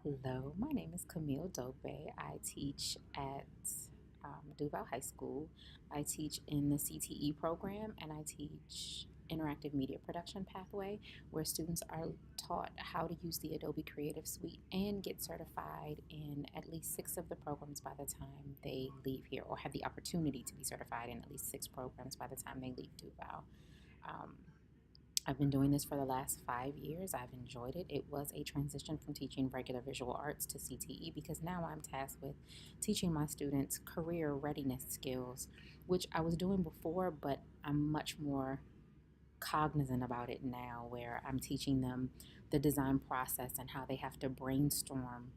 Hello, my name is Camille Dope. I teach at Duval High School. I teach in the CTE program and I teach interactive media production pathway where students are taught how to use the Adobe Creative Suite and get certified in at least six of the programs by the time they leave here, or have the opportunity to be certified in at least six programs by the time they leave Duval. Um, I've been doing this for the last 5 years. I've enjoyed it. It was a transition from teaching regular visual arts to CTE because now I'm tasked with teaching my students career readiness skills, which I was doing before, but I'm much more cognizant about it now, where I'm teaching them the design process and how they have to brainstorm.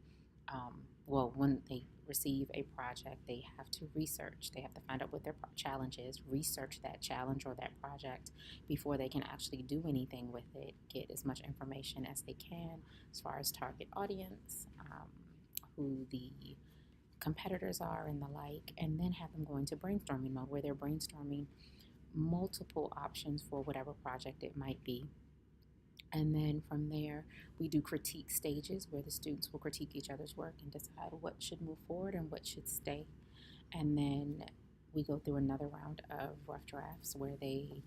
When they receive a project, they have to research. They have to find out what their challenge is, research that challenge or that project before they can actually do anything with it. Get as much information as they can as far as target audience, who the competitors are, and the like, and then have them go into brainstorming mode where they're brainstorming multiple options for whatever project it might be. And then from there, we do critique stages where the students will critique each other's work and decide what should move forward and what should stay. And then we go through another round of rough drafts where they,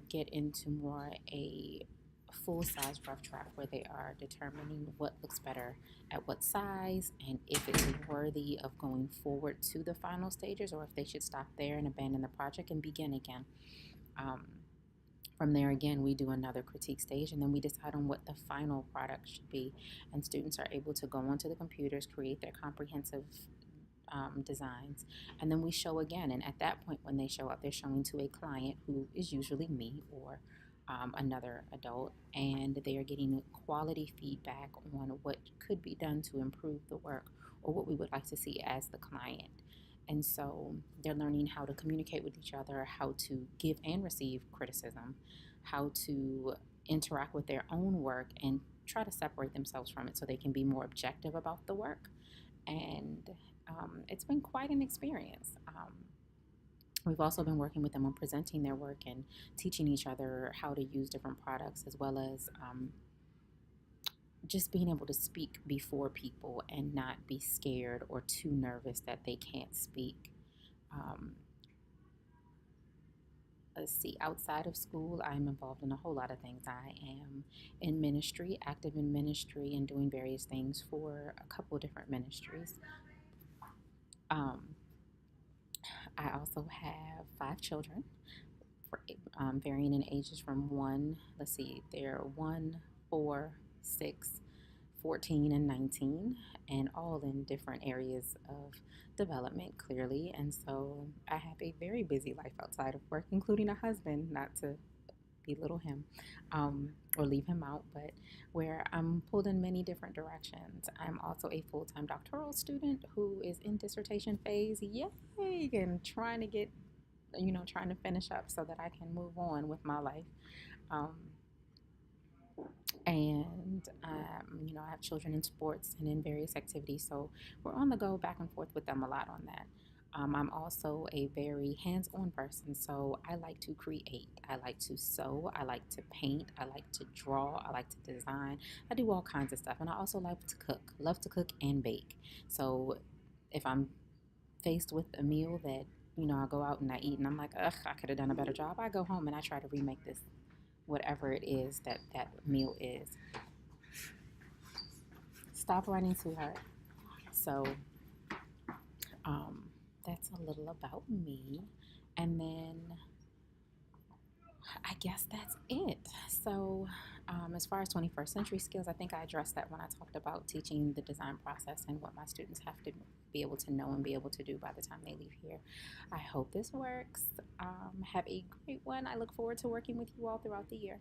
get into more a full size rough draft where they are determining what looks better at what size and if it's worthy of going forward to the final stages, or if they should stop there and abandon the project and begin again. Um, from there, again, we do another critique stage and then we decide on what the final product should be. And students are able to go onto the computers, create their comprehensive designs, and then we show again. And at that point, when they show up, they're showing to a client who is usually me or another adult, and they are getting quality feedback on what could be done to improve the work or what we would like to see as the client. And so they're learning how to communicate with each other, how to give and receive criticism, how to interact with their own work and try to separate themselves from it so they can be more objective about the work. And it's been quite an experience. We've also been working with them on presenting their work and teaching each other how to use different products, as well as just being able to speak before people and not be scared or too nervous that they can't speak. Um, let's see, outside of school, I'm involved in a whole lot of things. I am in ministry, active in ministry, and doing various things for a couple of different ministries. Um, I also have 5 children, varying in ages from they're 1, 4, 6, 14, and 19, and all in different areas of development, clearly. And so I have a very busy life outside of work, including a husband, not to belittle him or leave him out, but where I'm pulled in many different directions. I'm also a full time doctoral student who is in dissertation phase, yay, and trying to finish up so that I can move on with my life. Um, and I have children in sports and in various activities, so we're on the go back and forth with them a lot on that. I'm also a very hands-on person, so I like to create. I like to sew. I like to paint. I like to draw. I like to design. I do all kinds of stuff, and I also like to cook. Love to cook and bake. So if I'm faced with a meal that I go out and I eat, and I'm like, ugh, I could have done a better job, I go home and I try to remake this, whatever it is that that meal is. Stop running, sweetheart. So um, that's a little about me. And then I guess that's it. So, as far as 21st century skills, I think I addressed that when I talked about teaching the design process and what my students have to be able to know and be able to do by the time they leave here. I hope this works. Have a great one. I look forward to working with you all throughout the year.